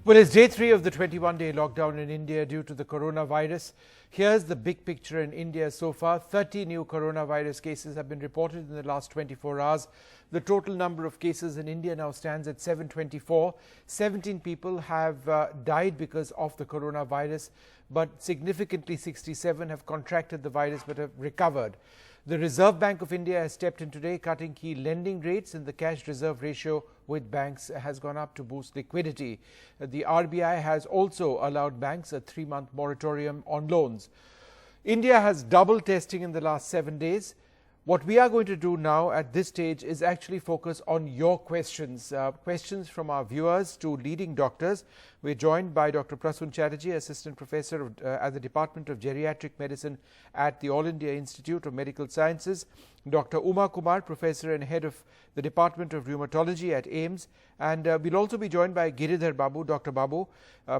Well, it's day 3 of the 21-day lockdown in India due to the coronavirus. Here's the big picture in India so far. 30 new coronavirus cases have been reported in the last 24 hours. The total number of cases in India now stands at 724. 17 people have died because of the coronavirus, but significantly 67 have contracted the virus but have recovered. The Reserve Bank of India has stepped in today, cutting key lending rates, and the cash reserve ratio with banks has gone up to boost liquidity. The RBI has also allowed banks a 3-month moratorium on loans. India has double testing in the last 7 days. What we are going to do now at this stage is actually focus on your questions, questions from our viewers to leading doctors. We're joined by Dr. Prasun Chatterjee, Assistant Professor at the Department of Geriatric Medicine at the All India Institute of Medical Sciences, Dr. Uma Kumar, Professor and Head of the Department of Rheumatology at AIIMS, and we'll also be joined by Giridhar Babu, Dr. Babu,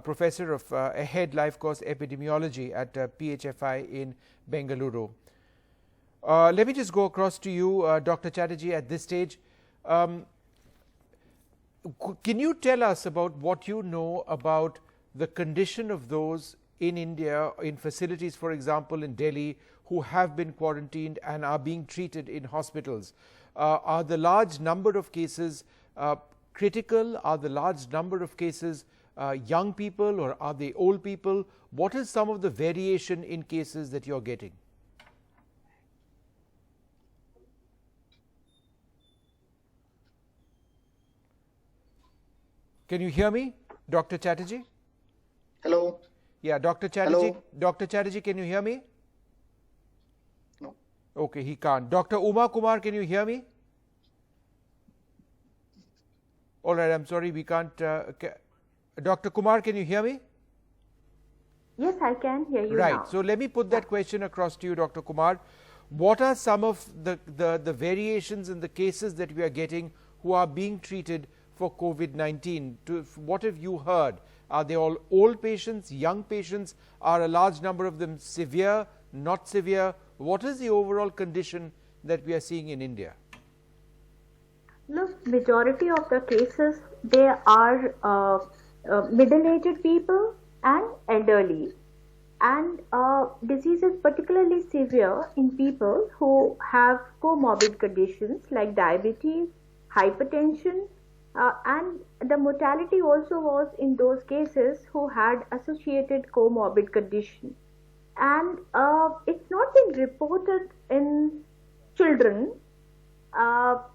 Professor of Head Life Course Epidemiology at PHFI in Bengaluru. Let me just go across to you, Dr. Chatterjee, at this stage. Can you tell us about what you know about the condition of those in India, in facilities, for example, in Delhi, who have been quarantined and are being treated in hospitals? Are the large number of cases critical? Are the large number of cases young people, or are they old people? What is some of the variation in cases that you're getting? Can you hear me, Dr. Chatterjee? Hello. Yeah, Dr. Chatterjee. Hello. Dr. Chatterjee, can you hear me? No. Okay, he can't. Dr. Uma Kumar, can you hear me? All right, I'm sorry, we can't. Dr. Kumar, can you hear me? Yes, I can hear you right. now. So let me put that question across to you, Dr. Kumar. What are some of the variations in the cases that we are getting who are being treated for COVID-19? What have you heard? Are they all old patients, young patients? Are a large number of them severe, not severe? What is the overall condition that we are seeing in India? Look, majority of the cases, they are middle-aged people and elderly. And disease is particularly severe in people who have comorbid conditions like diabetes, hypertension, and the mortality also was in those cases who had associated comorbid condition. And it's not been reported in children, but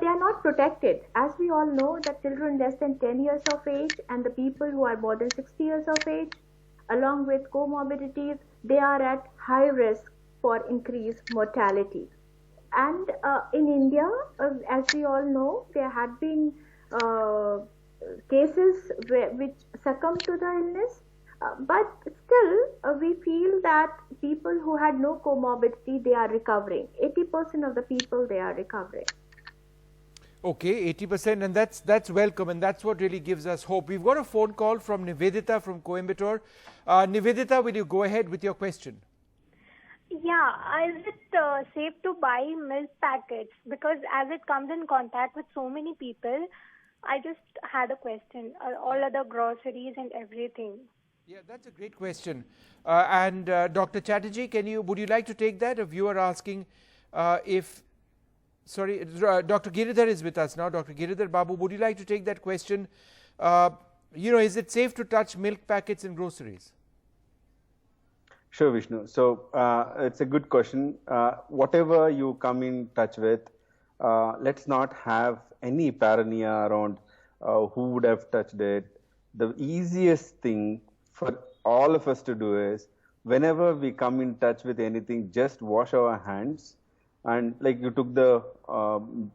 they are not protected. As we all know, that children less than 10 years of age and the people who are more than 60 years of age, along with comorbidities, they are at high risk for increased mortality. And in India, as we all know, there had been cases which succumbed to the illness, but still we feel that people who had no comorbidity, they are recovering. 80% of the people, they are recovering. Okay, 80%, and that's welcome, and that's what really gives us hope. We've got a phone call from Nivedita from Coimbatore. Nivedita, will you go ahead with your question? Yeah, is it safe to buy milk packets? Because as it comes in contact with so many people, I just had a question. All other groceries and everything. Yeah, that's a great question. And Dr. Chatterjee, would you like to take that? A viewer asking sorry, Dr. Giridhar is with us now. Dr. Giridhar Babu, would you like to take that question? Is it safe to touch milk packets in groceries? Sure, Vishnu. So it's a good question. Whatever you come in touch with, let's not have any paranoia around who would have touched it. The easiest thing for all of us to do is, whenever we come in touch with anything, just wash our hands. And like you took the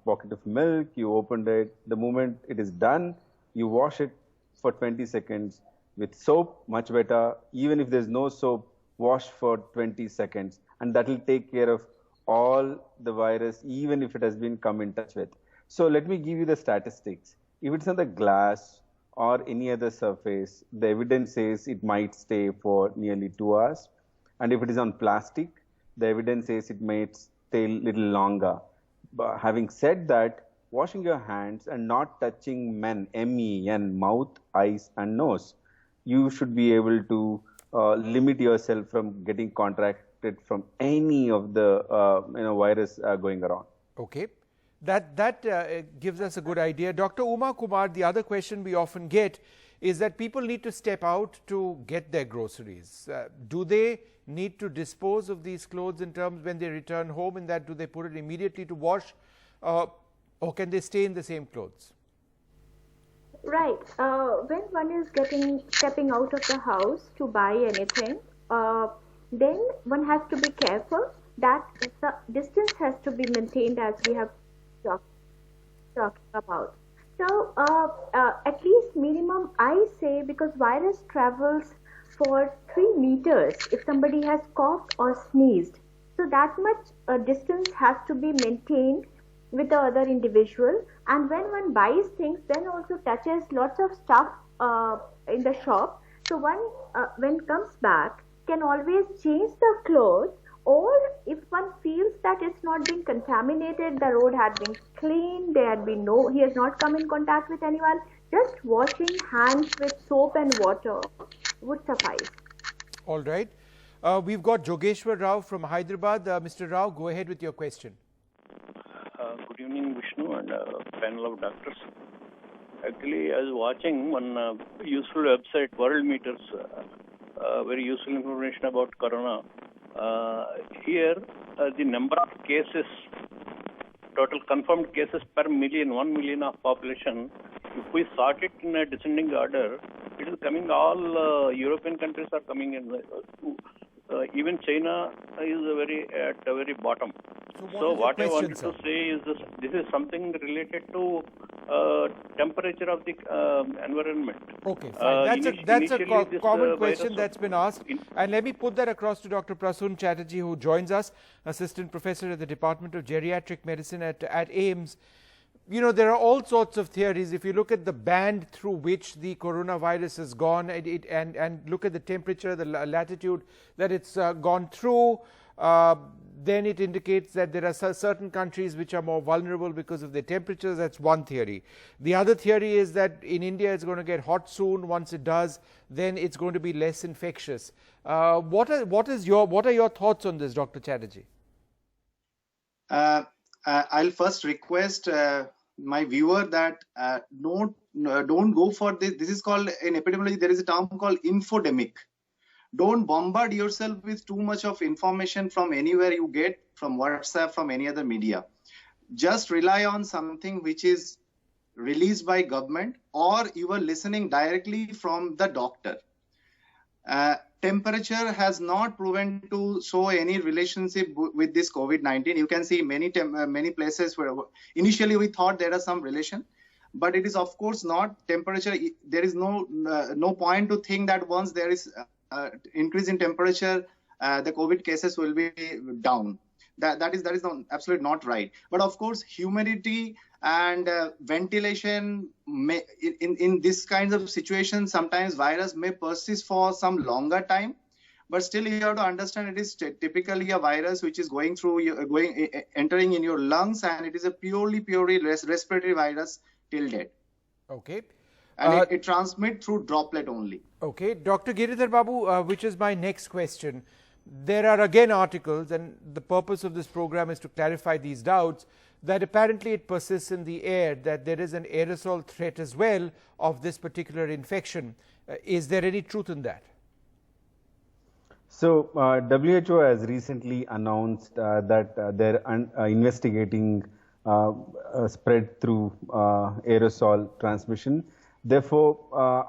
pocket of milk, you opened it. The moment it is done, you wash it for 20 seconds with soap, much better. Even if there's no soap, wash for 20 seconds, and that will take care of all the virus, even if it has been come in touch with. So let me give you the statistics. If it's on the glass or any other surface, the evidence says it might stay for nearly 2 hours. And if it is on plastic, the evidence says it might stay a little longer. But having said that, washing your hands and not touching MEN, mouth, eyes, and nose. You should be able to limit yourself from getting contracted from any of the virus going around. Okay. That gives us a good idea. Dr. Uma Kumar, the other question we often get is that people need to step out to get their groceries. Do they need to dispose of these clothes in terms when they return home, in that do they put it immediately to wash, or can they stay in the same clothes? Right. When one is stepping out of the house to buy anything, then one has to be careful that the distance has to be maintained, as we have talked about. So at least minimum, I say, because virus travels for 3 meters if somebody has coughed or sneezed. So that much distance has to be maintained with the other individual. And when one buys things, then also touches lots of stuff in the shop. So one, when comes back, can always change the clothes, or if one feels that it's not been contaminated, the road had been clean, he has not come in contact with anyone, just washing hands with soap and water would suffice. All right. We've got Jogeshwar Rao from Hyderabad. Mr. Rao, go ahead with your question. Good evening, Vishnu and panel of doctors. Actually, I was watching one useful website, World Meters, very useful information about corona. Here, the number of cases, total confirmed cases per million, 1 million of population, if we sort it in a descending order, it is coming, all European countries are coming in. Even China is at the very bottom. So what I wanted to say is this is something related to temperature of the environment. Okay, fine. That's a common question that's been asked. And let me put that across to Dr. Prasoon Chatterjee, who joins us, Assistant Professor at the Department of Geriatric Medicine at AIIMS. You know, there are all sorts of theories. If you look at the band through which the coronavirus has gone and look at the temperature, the latitude that it's gone through, then it indicates that there are certain countries which are more vulnerable because of their temperatures. That's one theory. The other theory is that in India it's going to get hot soon. Once it does, then it's going to be less infectious. What are your thoughts on this, Dr. Chatterjee? I'll first request my viewer that don't go for this. This is called, in epidemiology, there is a term called infodemic. Don't bombard yourself with too much of information from anywhere you get, from WhatsApp, from any other media. Just rely on something which is released by government, or you are listening directly from the doctor. Temperature has not proven to show any relationship with this COVID-19. You can see many places where initially we thought there is some relation, but it is of course not. Temperature, there is no point to think that once there is increase in temperature, the COVID cases will be down. That is absolutely not right. But of course, humidity and ventilation in this kinds of situations, sometimes virus may persist for some longer time, but still you have to understand it is typically a virus which is entering in your lungs, and it is a purely respiratory virus till date. Okay. And it transmits through droplet only. Okay, Dr. Giridhar Babu, which is my next question. There are again articles, and the purpose of this program is to clarify these doubts, that apparently it persists in the air, that there is an aerosol threat as well of this particular infection. Is there any truth in that? So, WHO has recently announced that they're investigating spread through aerosol transmission. Therefore,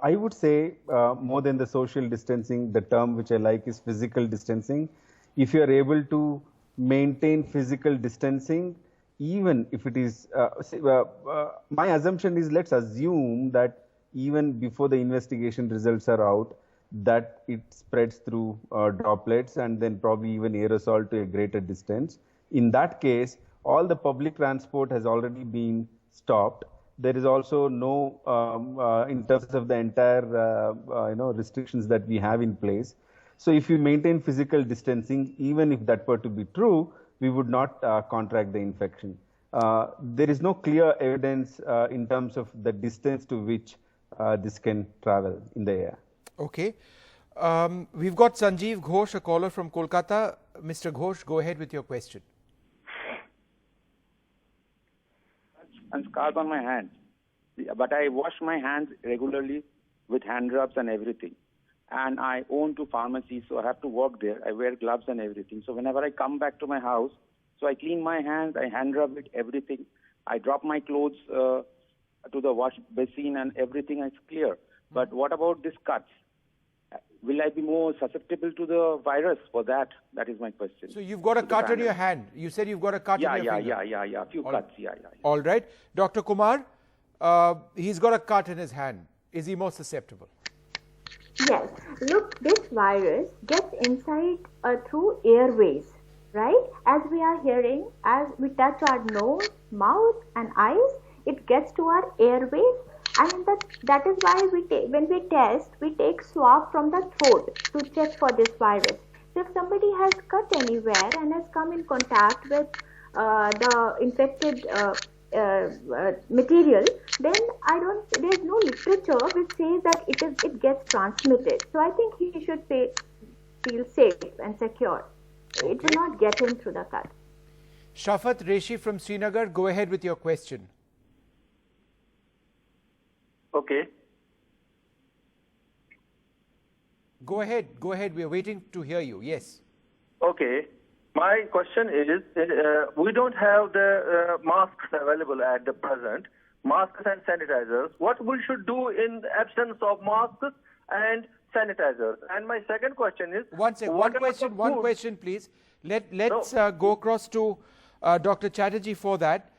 I would say more than the social distancing, the term which I like is physical distancing. If you are able to maintain physical distancing, even if it is, my assumption is, let's assume that even before the investigation results are out, that it spreads through droplets and then probably even aerosol to a greater distance. In that case, all the public transport has already been stopped. There is also no, in terms of the entire, restrictions that we have in place. So if you maintain physical distancing, even if that were to be true, we would not contract the infection. there is no clear evidence in terms of the distance to which this can travel in the air. Okay. We've got Sanjeev Ghosh, a caller from Kolkata. Mr. Ghosh, go ahead with your question. And scars on my hands, but I wash my hands regularly with hand rubs and everything. And I own two pharmacies, so I have to work there. I wear gloves and everything. So whenever I come back to my house, so I clean my hands, I hand rub it, everything. I drop my clothes to the wash basin and everything is clear. But what about these cuts? Will I be more susceptible to the virus for that? That is my question. So you've got a cut on your hand. You said you've got a cut on your finger. Yeah. Few cuts, yeah. All right. Dr. Kumar, he's got a cut in his hand. Is he more susceptible? Yes. Look, this virus gets inside through airways, right? As we are hearing, as we touch our nose, mouth and eyes, it gets to our airways. And that is why when we test, we take swab from the throat to check for this virus. So if somebody has cut anywhere and has come in contact with the infected material, then there's no literature which says that it gets transmitted. So I think he should feel safe and secure. Okay. It will not get in through the cut. Shafat Reshi from Srinagar, go ahead with your question. Okay. Go ahead. We are waiting to hear you. Yes. Okay. My question is, we don't have the masks available at the present, masks and sanitizers. What we should do in the absence of masks and sanitizers? And my second question is... One question, please. Let's go across to Dr. Chatterjee for that.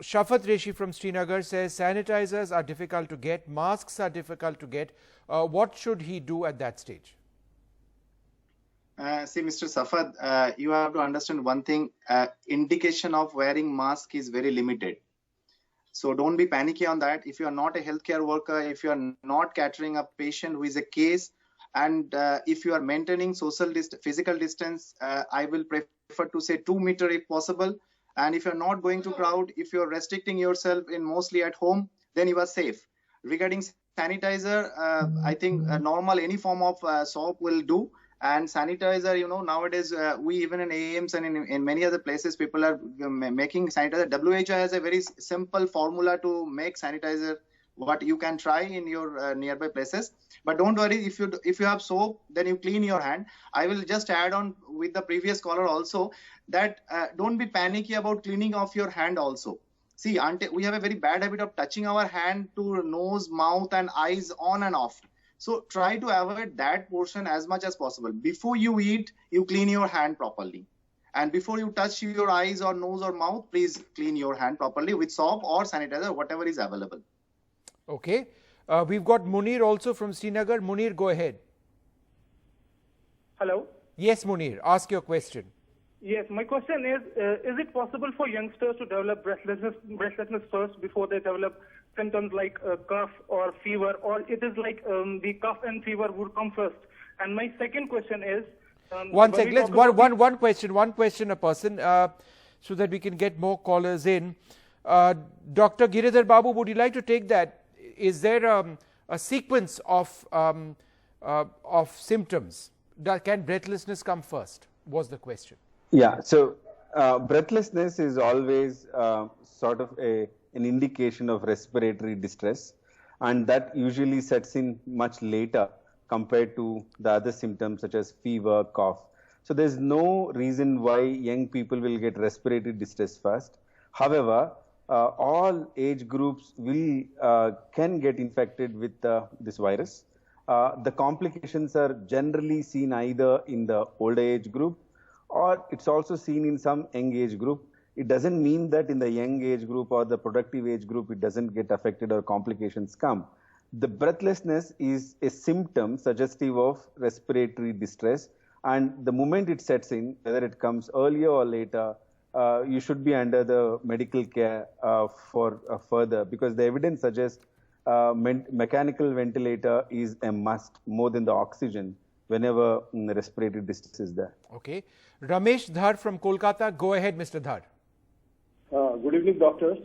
Shafat Reshi from Srinagar says sanitizers are difficult to get, masks are difficult to get. What should he do at that stage? See, Mr. Safad, you have to understand one thing. Indication of wearing mask is very limited. So don't be panicky on that. If you are not a healthcare worker, if you are not catering a patient who is a case, and if you are maintaining physical distance, I will prefer to say 2 meters if possible. And if you're not going to crowd, if you're restricting yourself in mostly at home, then you are safe. Regarding sanitizer, I think normal any form of soap will do. And sanitizer, nowadays we even in AIMS and in many other places, people are making sanitizer. WHO has a very simple formula to make sanitizer, what you can try in your nearby places. But don't worry, if you have soap, then you clean your hand. I will just add on with the previous caller also that don't be panicky about cleaning off your hand also. See, we have a very bad habit of touching our hand to nose, mouth and eyes on and off. So try to avoid that portion as much as possible. Before you eat, you clean your hand properly. And before you touch your eyes or nose or mouth, please clean your hand properly with soap or sanitizer, whatever is available. Okay. We've got Munir also from Srinagar. Munir, go ahead. Hello. Yes, Munir. Ask your question. Yes, my question is it possible for youngsters to develop breathlessness first before they develop symptoms like cough or fever, or it is like the cough and fever would come first? And my second question is... one question a person so that we can get more callers in. Dr. Giridhar Babu, would you like to take that? Is there a sequence of symptoms? Can breathlessness come first? Was the question. Yeah, so breathlessness is always sort of an indication of respiratory distress, and that usually sets in much later compared to the other symptoms such as fever, cough. So there's no reason why young people will get respiratory distress first. However, all age groups can get infected with this virus. The complications are generally seen either in the older age group, or it's also seen in some young age group. It doesn't mean that in the young age group or the productive age group it doesn't get affected or complications come. The breathlessness is a symptom suggestive of respiratory distress, and the moment it sets in, whether it comes earlier or later, you should be under the medical care for further, because the evidence suggests mechanical ventilator is a must more than the oxygen whenever respiratory distress is there. Okay. Ramesh Dhar from Kolkata. Go ahead, Mr. Dhar. Good evening, doctors.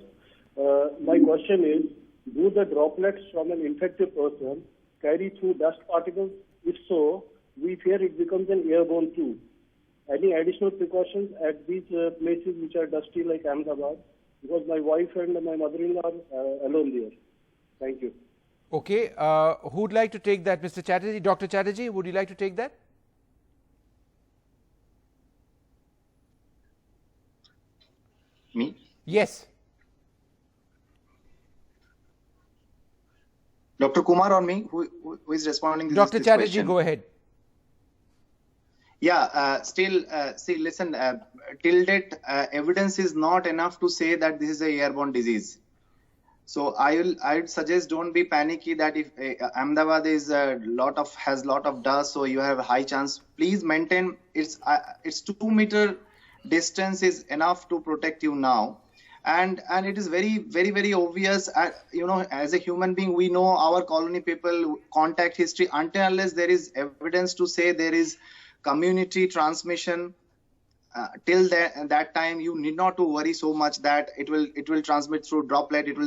My question is, do the droplets from an infected person carry through dust particles? If so, we fear it becomes an airborne too. Any additional precautions at these places which are dusty like Ahmedabad? Because my wife and my mother-in-law are alone there. Thank you. Okay, who would like to take that, Mr. Chatterjee? Dr. Chatterjee, would you like to take that? Me? Yes. Dr. Kumar or me? Who is responding to Dr. this Chatterjee, question? go ahead. Yeah, still, see, listen, till date, evidence is not enough to say that this is a airborne disease. So I would suggest don't be panicky that if Ahmedabad is has lot of dust, so you have a high chance. Please maintain it's 2 meter distance is enough to protect you now. And it is very obvious, as a human being, we know our colony people contact history. Until unless there is evidence to say there is community transmission, till that time you need not to worry so much that it will transmit through droplet, it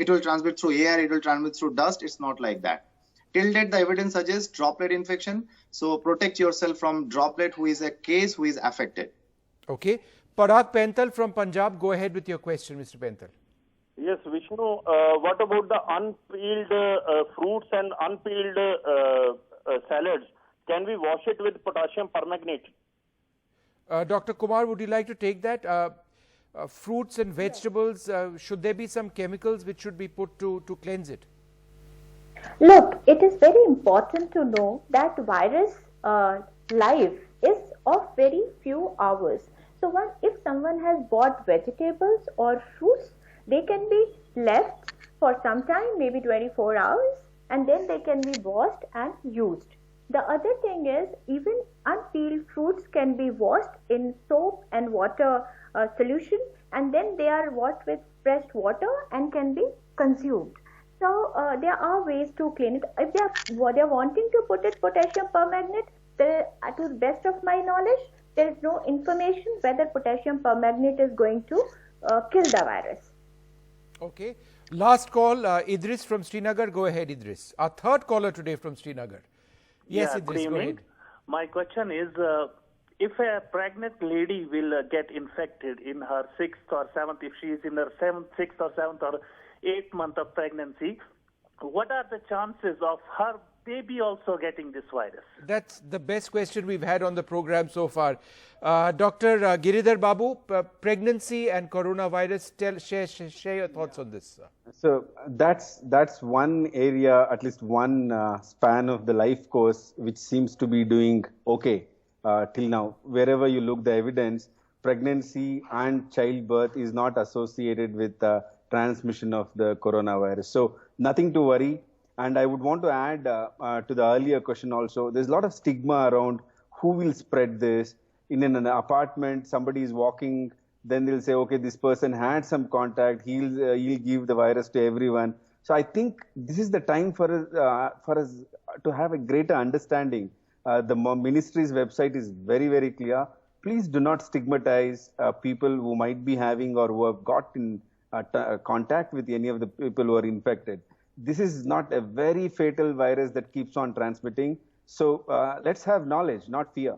will transmit through air, it will transmit through dust. It's not like that. Till date, the evidence suggests droplet infection. So protect yourself from droplet who is a case who is affected. Okay. Parag Pental from Punjab, go ahead with your question, Mr. Pental. Yes, Vishnu, what about the unpeeled fruits and unpeeled salads? Can we wash it with potassium permanganate? Dr. Kumar, would you like to take that? Fruits and vegetables, should there be some chemicals which should be put to cleanse it? Look, it is very important to know that virus life is of very few hours. So if someone has bought vegetables or fruits, they can be left for some time, maybe 24 hours, and then they can be washed and used. The other thing is, even unpeeled fruits can be washed in soap and water solution, and then they are washed with fresh water and can be consumed. So there are ways to clean it. If they are wanting to put it potassium permanganate, to the best of my knowledge, there is no information whether potassium permanganate is going to kill the virus. Okay. Last call, Idris from Srinagar. Go ahead, Idris. Our third caller today from Srinagar. Yes, Idris, go ahead. My question is, if a pregnant lady will get infected in her 6th or 7th, if she is in her 6th or 7th or 8th month of pregnancy, what are the chances of her baby also getting this virus? That's the best question we've had on the program so far. Dr. Giridhar Babu, pregnancy and coronavirus, share your thoughts on this. So that's one area, at least one span of the life course, which seems to be doing okay till now. Wherever you look, the evidence, pregnancy and childbirth is not associated with transmission of the coronavirus. So nothing to worry. And I would want to add to the earlier question also, there's a lot of stigma around who will spread this. In an apartment, somebody is walking, then they'll say, okay, this person had some contact, he'll give the virus to everyone. So I think this is the time for us to have a greater understanding. The ministry's website is very clear. Please do not stigmatize people who might be having or who have got in contact with any of the people who are infected. This is not a very fatal virus that keeps on transmitting. So let's have knowledge, not fear.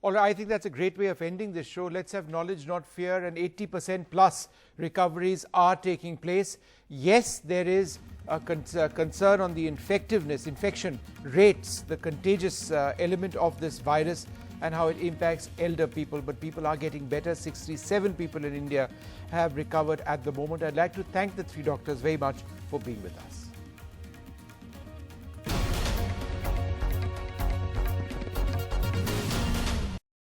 All right, I think that's a great way of ending this show. Let's have knowledge, not fear, and 80% plus recoveries are taking place. Yes, there is a concern on the infection rates, the contagious element of this virus and how it impacts elder people, but people are getting better. 67 people in India have recovered at the moment. I'd like to thank the three doctors very much for being with us.